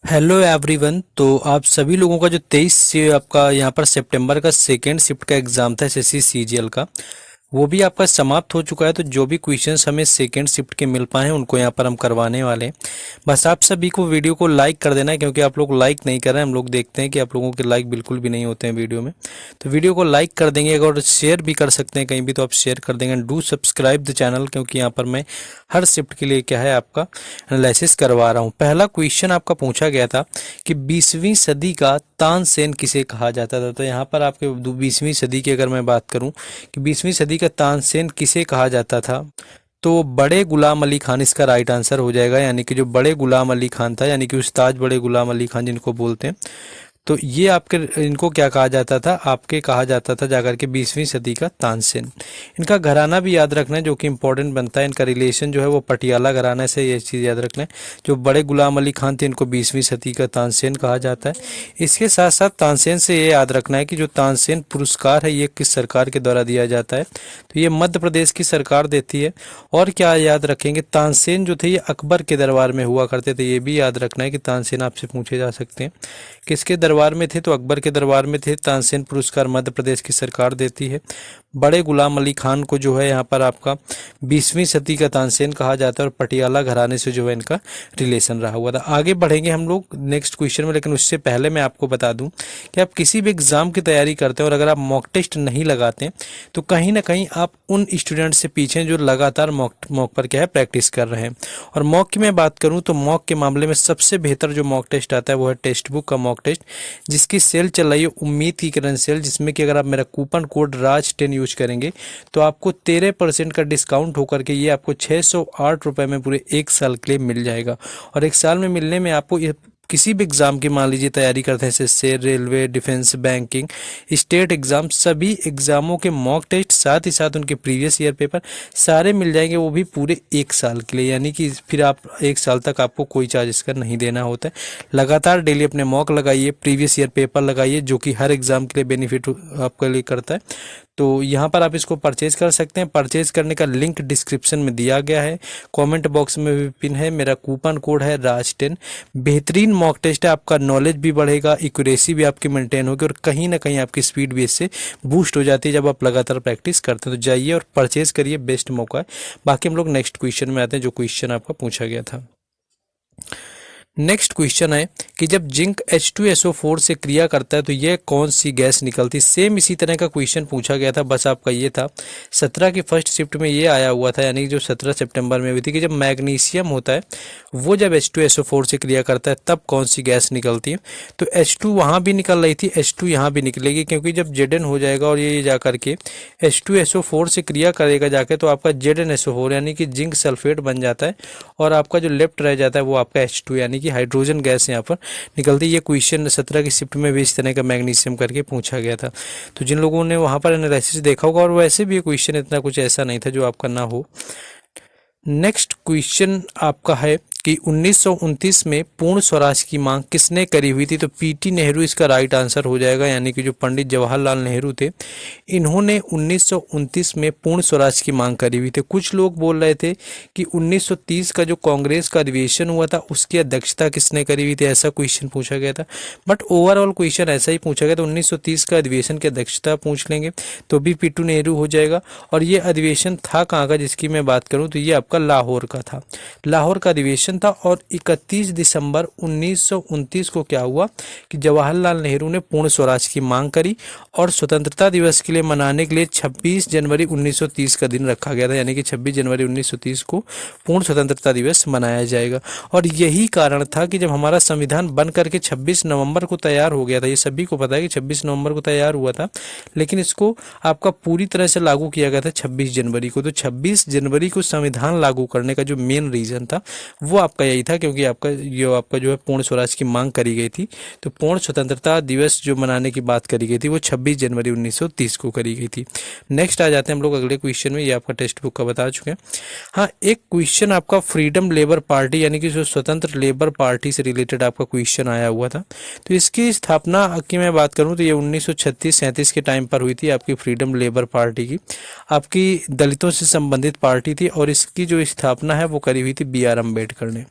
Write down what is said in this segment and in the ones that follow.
Hello everyone. तो आप सभी लोगों का जो 23 से आपका यहाँ पर सितंबर का सेकेंड शिफ्ट का एग्जाम था एसएससी सीजीएल का, वो भी आपका समाप्त हो चुका है। तो जो भी क्वेश्चंस हमें सेकेंड शिफ्ट के मिल पाए हैं उनको यहाँ पर हम करवाने वाले हैं। बस आप सभी को वीडियो को लाइक कर देना है, क्योंकि आप लोग लाइक नहीं कर रहे हैं। हम लोग देखते हैं कि आप लोगों के लाइक बिल्कुल भी नहीं होते हैं वीडियो में। तो वीडियो को लाइक कर देंगे, अगर शेयर भी कर सकते हैं कहीं भी तो आप शेयर कर देंगे। डू सब्सक्राइब द चैनल, क्योंकि यहाँ पर मैं हर शिफ्ट के लिए क्या है आपका एनालिसिस करवा रहा हूँ। पहला क्वेश्चन आपका पूछा गया था कि 20वीं सदी का तानसेन किसे कहा जाता था। तो यहाँ पर आपके 20वीं सदी की अगर मैं बात करूँ कि 20वीं सदी का तानसेन किसे कहा जाता था, तो बड़े गुलाम अली खान इसका राइट आंसर हो जाएगा। यानी कि जो बड़े गुलाम अली खान था, यानी कि उस्ताद बड़े गुलाम अली खान जिनको बोलते हैं, तो ये आपके इनको क्या कहा जाता था, आपके कहा जाता था जाकर के 20वीं सदी का तानसेन। इनका घराना भी याद रखना है जो कि इंपॉर्टेंट बनता है। इनका रिलेशन जो है वो पटियाला घराना से, ये चीज़ याद रखना है। जो बड़े गुलाम अली खान थे इनको 20वीं सदी का तानसेन कहा जाता है। इसके साथ साथ तानसेन से ये याद रखना है कि जो तानसेन पुरस्कार है ये किस सरकार के द्वारा दिया जाता है, तो ये मध्य प्रदेश की सरकार देती है। और क्या याद रखेंगे, तानसेन जो थे ये अकबर के दरबार में हुआ करते थे। ये भी याद रखना है कि तानसेन आपसे पूछे जा सकते हैं। किसके दरबार में थे, तो अकबर के दरबार में थे। तानसेन पुरस्कार मध्य प्रदेश की सरकार देती है। बड़े गुलाम अली खान को जो है यहाँ पर आपका 20वीं सदी का तानसेन कहा जाता है, और पटियाला घराने से जो है इनका रिलेशन रहा हुआ था। आगे बढ़ेंगे हम लोग नेक्स्ट क्वेश्चन में, लेकिन उससे पहले मैं आपको बता दूं कि आप किसी भी एग्जाम की तैयारी करते हैं और अगर आप मॉक टेस्ट नहीं लगाते तो कहीं ना कहीं आप उन स्टूडेंट से पीछे जो लगातार मॉक पर क्या है प्रैक्टिस कर रहे हैं। और मॉक की मैं बात करूं तो मॉक के मामले में सबसे बेहतर जो मॉक टेस्ट आता है वो है टेक्स्ट बुक का मॉक टेस्ट, जिसकी सेल चल रही है उम्मीद की किरण सेल, जिसमें कि अगर आप मेरा कूपन कोड राज10 यूज करेंगे तो आपको 13% का डिस्काउंट होकर के ये आपको 608 रुपये में पूरे एक साल के लिए मिल जाएगा। और एक साल में मिलने में आपको ये किसी भी एग्जाम की मान लीजिए तैयारी करते हैं, जैसे railway, defence, banking, state exam, सभी एग्जामों के मॉक टेस्ट साथ ही साथ उनके प्रीवियस ईयर पेपर सारे मिल जाएंगे, वो भी पूरे एक साल के लिए। यानी कि फिर आप एक साल तक आपको कोई चार्ज इसका नहीं देना होता है। लगातार डेली अपने मॉक लगाइए, प्रीवियस ईयर पेपर लगाइए, जो कि हर एग्जाम के लिए बेनिफिट आपके लिए करता है। तो यहाँ पर आप इसको परचेज कर सकते हैं। परचेज करने का लिंक डिस्क्रिप्शन में दिया गया है, कमेंट बॉक्स में भी पिन है। मेरा कूपन कोड है राज10। बेहतरीन मॉक टेस्ट है, आपका नॉलेज भी बढ़ेगा, एक्यूरेसी भी आपकी मेंटेन होगी, और कहीं ना कहीं आपकी स्पीड भी इससे बूस्ट हो जाती है जब आप लगातार प्रैक्टिस करते हैं। तो जाइए और परचेज करिए, बेस्ट मौका है। बाकी हम लोग नेक्स्ट क्वेश्चन में आते हैं, जो क्वेश्चन आपका पूछा गया था। नेक्स्ट क्वेश्चन है कि जब जिंक H2SO4 से क्रिया करता है तो यह कौन सी गैस निकलती है। सेम इसी तरह का क्वेश्चन पूछा गया था, बस आपका ये था 17 की फर्स्ट शिफ्ट में ये आया हुआ था, यानी कि जो 17 सितंबर में हुई थी, कि जब मैग्नीशियम होता है वो जब H2SO4 से क्रिया करता है तब कौन सी गैस निकलती है। तो H2 वहाँ भी निकल रही थी, H2 यहाँ भी निकलेगी, क्योंकि जब Zn हो जाएगा और ये जा करके H2SO4 से क्रिया करेगा जाके, तो आपका ZnSO4 यानी कि जिंक सल्फेट बन जाता है, और आपका जो लेफ्ट रह जाता है वो आपका H2 यानी कि हाइड्रोजन गैस यहाँ पर निकलती है। ये क्वेश्चन 17 की शिफ्ट में भी इस तरह का मैग्नीशियम करके पूछा गया था। तो जिन लोगों ने वहाँ पर एनालिसिस देखा होगा, और वैसे भी ये क्वेश्चन इतना कुछ ऐसा नहीं था जो आपका ना हो। नेक्स्ट क्वेश्चन आपका है कि 1929 में पूर्ण स्वराज की मांग किसने करी हुई थी। तो पीटी नेहरू इसका राइट आंसर हो जाएगा, यानी कि जो पंडित जवाहरलाल नेहरू थे इन्होंने 1929 में पूर्ण स्वराज की मांग करी हुई थी। कुछ लोग बोल रहे थे कि 1930 का जो कांग्रेस का अधिवेशन हुआ था उसकी अध्यक्षता किसने करी हुई थी, ऐसा क्वेश्चन पूछा गया था। बट ओवरऑल क्वेश्चन ऐसा ही पूछा गया, तो 1930 का अधिवेशन की अध्यक्षता पूछ लेंगे तो भी पीटू नेहरू हो जाएगा। और ये अधिवेशन था कहाँ का, जिसकी मैं बात करूँ तो ये आपका लाहौर का था। लाहौर का अधिवेशन था। और 31 दिसंबर 1929 को क्या हुआ कि जवाहरलाल नेहरू ने पूर्ण स्वराज की मांग करी, और स्वतंत्रता दिवस के लिए मनाने के लिए 26 जनवरी 1930 का दिन रखा गया था, यानी कि 26 जनवरी 1930 को पूर्ण स्वतंत्रता दिवस मनाया जाएगा। और यही कारण था कि जब हमारा संविधान बन करके 26 नवंबर को तैयार हो गया था, ये सभी को पता है कि 26 नवंबर को तैयार हुआ था, लेकिन इसको आपका पूरी तरह से लागू किया गया था 26 जनवरी को। तो 26 जनवरी को संविधान लागू करने का जो मेन रीजन था वो आपका यही था, क्योंकि आपका जो है पूर्ण स्वराज की मांग करी गई थी। तो पूर्ण स्वतंत्रता दिवस जो मनाने की बात करी गई थी वो 26 जनवरी 1930 को करी गई थी। नेक्स्ट आ जाते हैं हम लोग अगले क्वेश्चन में, ये आपका टेक्स्ट बुक का बता चुके हैं। हाँ, एक क्वेश्चन आपका फ्रीडम लेबर पार्टी यानी कि जो स्वतंत्र लेबर पार्टी से रिलेटेड आपका क्वेश्चन आया हुआ था। तो इसकी स्थापना की मैं बात करूँ तो ये 1936-37 के टाइम पर हुई थी आपकी फ्रीडम लेबर पार्टी की। आपकी दलितों से संबंधित पार्टी थी, और इसकी जो स्थापना है वो करी हुई थी बी आर अम्बेडकर ने। ने।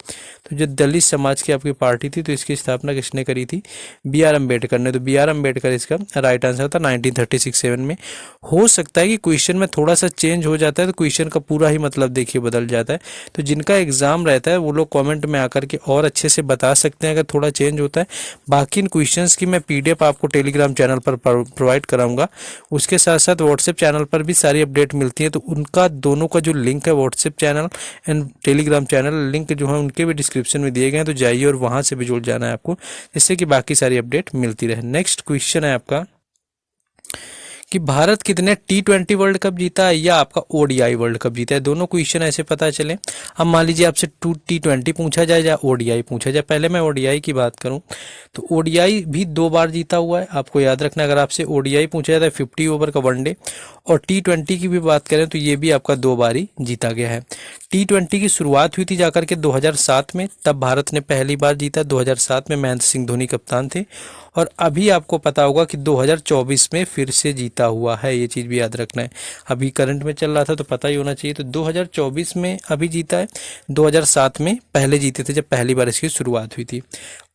तो जो दलित समाज की आपकी पार्टी थी, तो इसकी स्थापना किसने करी थी? बी आर अम्बेडकर ने। तो बी आर अम्बेडकर इसका राइट आंसर था 1936-7 में। हो सकता है कि क्वेश्चन में थोड़ा सा चेंज हो जाता है, तो क्वेश्चन का पूरा ही मतलब देखिए बदल जाता है। तो जिनका एग्जाम रहता है वो लोग कमेंट में आकर के और अच्छे से बता सकते हैं अगर थोड़ा चेंज होता है। बाकी इन क्वेश्चंस की मैं पीडीएफ आपको टेलीग्राम चैनल पर प्रोवाइड कराऊंगा। उसके साथ साथ व्हाट्सएप चैनल पर भी सारी अपडेट मिलती है। तो उनका दोनों का जो लिंक है, WhatsApp channel and Telegram channel, link जो है उनके भी डिस्क्रिप्शन में दिए गए हैं। तो जाइए और वहां से भी जुड़ जाना है आपको, जिससे कि बाकी सारी अपडेट मिलती रहे। नेक्स्ट क्वेश्चन है आपका कि भारत कितने T20 वर्ल्ड कप जीता है या आपका ओडीआई वर्ल्ड कप जीता है। दोनों क्वेश्चन ऐसे पता चले। अब मान लीजिए आपसे T20 पूछा जाए या ओडीआई पूछा जाए। पहले मैं ओडीआई की बात करूं तो ओडीआई भी 2 बार जीता हुआ है। आपको याद रखना, अगर आपसे ओडीआई पूछा जाता है 50 ओवर का वनडे, और T20 की भी बात करें तो ये भी आपका 2 बार ही जीता गया है। T20 की शुरुआत हुई थी जाकर के 2007 में, तब भारत ने पहली बार जीता। 2007 में महेंद्र सिंह धोनी कप्तान थे। और अभी आपको पता होगा कि 2024 में फिर से जीता हुआ है, ये चीज़ भी याद रखना है। अभी करंट में चल रहा था तो पता ही होना चाहिए। तो 2024 में अभी जीता है, 2007 में पहले जीते थे जब पहली बार इसकी शुरुआत हुई थी।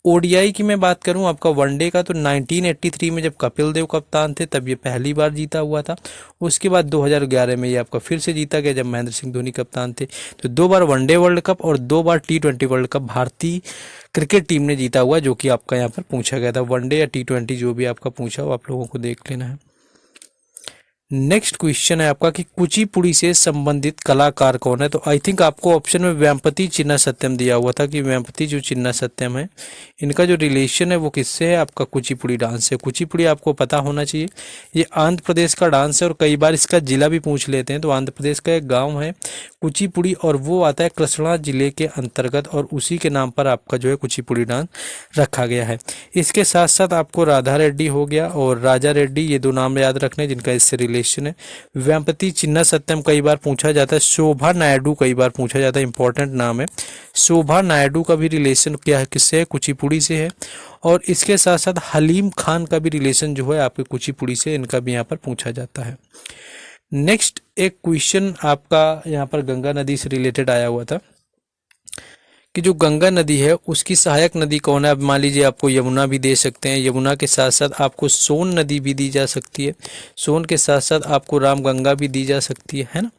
ओडीआई की मैं बात करूं आपका वनडे का, तो 1983 में जब कपिल देव कप्तान थे तब ये पहली बार जीता हुआ था। उसके बाद 2011 में ये आपका फिर से जीता गया जब महेंद्र सिंह धोनी कप्तान थे। तो 2 बार वनडे वर्ल्ड कप और 2 बार T20 वर्ल्ड कप भारतीय क्रिकेट टीम ने जीता हुआ, जो कि आपका यहाँ पर पूछा गया था। वनडे या T20 जो भी आपका पूछा हो आप लोगों को देख लेना है। नेक्स्ट क्वेश्चन है आपका कि कुचिपुड़ी से संबंधित कलाकार कौन है। तो आई थिंक आपको ऑप्शन में वेम्पति चिन्ना सत्यम दिया हुआ था कि वेम्पति जो चिन्ना सत्यम है, इनका जो रिलेशन है वो किससे है? आपका कुचिपुड़ी डांस से। कुचिपुड़ी आपको पता होना चाहिए, ये आंध्र प्रदेश का डांस है और कई बार इसका जिला भी पूछ लेते हैं। तो आंध्र प्रदेश का एक गाँव है कुचिपुड़ी और वो आता है कृष्णा जिले के अंतर्गत, और उसी के नाम पर आपका जो है कुचिपुड़ी डांस रखा गया है। इसके साथ साथ आपको राधा रेड्डी हो गया और राजा रेड्डी, ये 2 नाम याद रखने जिनका इससे रिलेशन है। वेम्पति चिन्ना सत्यम कई बार पूछा जाता है। शोभा नायडू कई बार पूछा जाता है, इंपॉर्टेंट नाम है। शोभा नायडू का भी रिलेशन क्या है, किससे है? कुचिपुड़ी से है। और इसके साथ साथ हलीम खान का भी रिलेशन जो है आपके कुचिपुड़ी से, इनका भी यहाँ पर पूछा जाता है। नेक्स्ट एक क्वेश्चन आपका यहाँ पर गंगा नदी से रिलेटेड आया हुआ था कि जो गंगा नदी है उसकी सहायक नदी कौन है। अब मान लीजिए आपको यमुना भी दे सकते हैं, यमुना के साथ साथ आपको सोन नदी भी दी जा सकती है, सोन के साथ साथ आपको रामगंगा भी दी जा सकती है ना,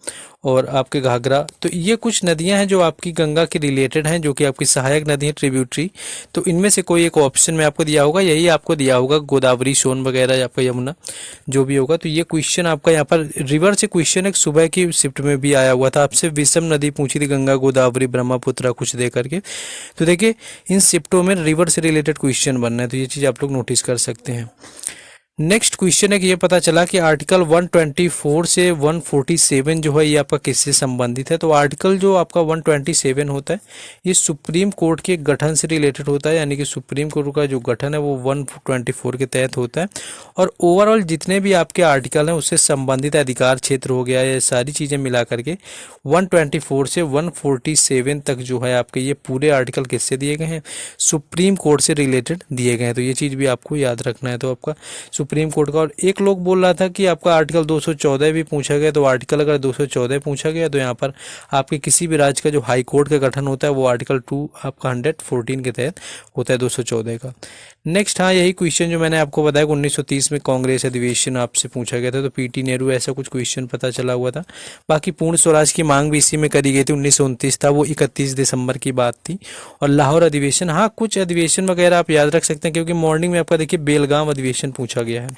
और आपके घाघरा। तो ये कुछ नदियां हैं जो आपकी गंगा के रिलेटेड हैं, जो कि आपकी सहायक नदी है, ट्रिब्यूटरी। तो इनमें से कोई एक ऑप्शन में आपको दिया होगा, यही आपको दिया होगा गोदावरी, सोन वगैरह या आपका यमुना जो भी होगा। तो ये क्वेश्चन आपका यहाँ पर रिवर से क्वेश्चन एक सुबह की शिफ्ट में भी आया हुआ था। आपसे विषम नदी पूछी थी, गंगा, गोदावरी, ब्रह्मपुत्र कुछ दे करके। तो देखिए इन शिफ्टों में रिवर से रिलेटेड क्वेश्चन बनना है, तो ये चीज़ आप लोग नोटिस कर सकते हैं। नेक्स्ट क्वेश्चन है कि ये पता चला कि आर्टिकल 124 से 147 जो है ये आपका किससे संबंधित है। तो आर्टिकल जो आपका 127 होता है ये सुप्रीम कोर्ट के गठन से रिलेटेड होता है, यानी कि सुप्रीम कोर्ट का जो गठन है वो 124 के तहत होता है। और ओवरऑल जितने भी आपके आर्टिकल हैं उससे संबंधित अधिकार क्षेत्र हो गया, ये सारी चीज़ें मिला करके 124 से 147 तक जो है आपके ये पूरे आर्टिकल किससे दिए गए हैं? सुप्रीम कोर्ट से रिलेटेड दिए गए हैं। तो ये चीज़ भी आपको याद रखना है। तो आपका सुप्रीम कोर्ट का, और एक लोग बोल रहा था कि आपका आर्टिकल 214 भी पूछा गया। तो आर्टिकल अगर 214 पूछा गया तो यहाँ पर आपके किसी भी राज्य का जो हाई कोर्ट का गठन होता है वो आर्टिकल 2 आपका 114 के तहत होता है 214 का। नेक्स्ट, हाँ यही क्वेश्चन जो मैंने आपको बताया 1930 में कांग्रेस अधिवेशन आपसे पूछा गया था, तो पीटी नेहरू ऐसा कुछ क्वेश्चन पता चला हुआ था। बाकी पूर्ण स्वराज की मांग भी इसी में करी गई थी, 1929 था वो, 31 दिसंबर की बात थी। और लाहौर अधिवेशन, हाँ कुछ अधिवेशन वगैरह आप याद रख सकते हैं, क्योंकि मॉर्निंग में आपका देखिए बेलगाम अधिवेशन पूछा गया है।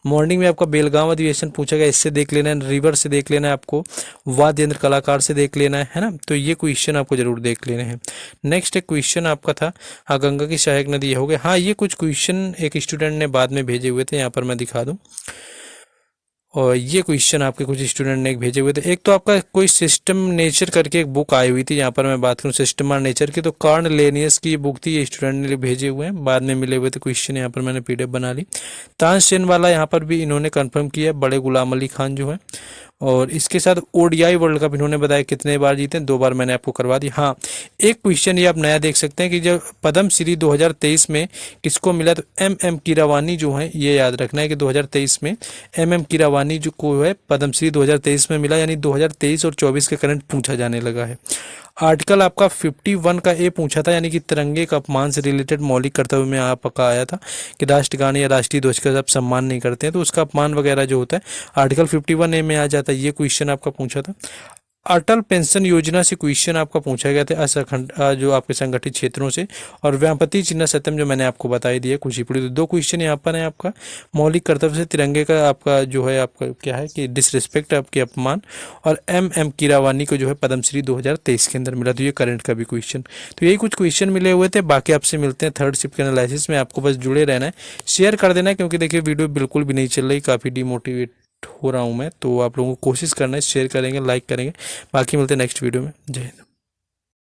मॉर्निंग में आपका बेलगाम अधिवेशन पूछा गया, इससे देख लेना है, रिवर से देख लेना है, आपको वाद्य यंत्र कलाकार से देख लेना है ना। तो ये क्वेश्चन आपको जरूर देख लेने हैं। नेक्स्ट एक क्वेश्चन आपका था, हाँ गंगा की सहायक नदी हो गया। हाँ ये कुछ क्वेश्चन एक स्टूडेंट ने बाद में भेजे हुए थे, यहाँ पर मैं दिखा दूं। और ये क्वेश्चन आपके कुछ स्टूडेंट ने भेजे हुए थे। एक तो आपका कोई सिस्टम नेचर करके एक बुक आई हुई थी, यहाँ पर मैं बात करूँ सिस्टम और नेचर की, तो कार्न लेनियस की ये बुक थी, ये स्टूडेंट ने भेजे हुए हैं, बाद में मिले हुए थे क्वेश्चन, यहाँ पर मैंने पीडीएफ बना ली। तानसेन वाला यहाँ पर भी इन्होंने कंफर्म किया, बड़े गुलाम अली खान जो है। और इसके साथ ओडीआई वर्ल्ड कप इन्होंने बताया कितने बार जीते, 2 बार मैंने आपको करवा दी। हाँ एक क्वेश्चन ये आप नया देख सकते हैं कि जब पद्म श्री 2023 में किसको मिला, तो एम कीरावानी जो है, ये याद रखना है कि 2023 में एम कीरावानी जो को है पद्म श्री 2023 में मिला, यानी 2023 और 24 के करंट पूछा जाने लगा है। आर्टिकल आपका 51 का ए पूछा था, यानी कि तिरंगे का अपमान से रिलेटेड मौलिक कर्तव्य में आपका आया था कि राष्ट्रगान या राष्ट्रीय ध्वज का जब सम्मान नहीं करते हैं तो उसका अपमान वगैरह जो होता है आर्टिकल 51 ए में आ जाता है। ये क्वेश्चन आपका पूछा था। अटल पेंशन योजना से क्वेश्चन आपका पूछा गया था असंगठित जो आपके संगठित क्षेत्रों से, और व्यापति चिन्ह सत्यम जो मैंने आपको बताई दिया कुचिपुड़ी। तो 2 क्वेश्चन यहाँ पर है आपका। मौलिक कर्तव्य से तिरंगे का आपका जो है आपका क्या है कि डिसरिस्पेक्ट आपके अपमान, और एम कीरावानी को जो है पद्मश्री 2023 के अंदर मिला। तो ये करंट का भी क्वेश्चन। तो यही कुछ क्वेश्चन मिले हुए थे। बाकी आपसे मिलते हैं थर्ड शिफ्ट के एनालिसिस में। आपको बस जुड़े रहना है, शेयर कर देना है, क्योंकि देखिए वीडियो बिल्कुल भी नहीं चल रही, काफ़ी डिमोटिवेट हो रहा हूँ मैं। तो आप लोगों को कोशिश करना है, शेयर करेंगे, लाइक करेंगे। बाकी मिलते हैं नेक्स्ट वीडियो में। जय हिंद।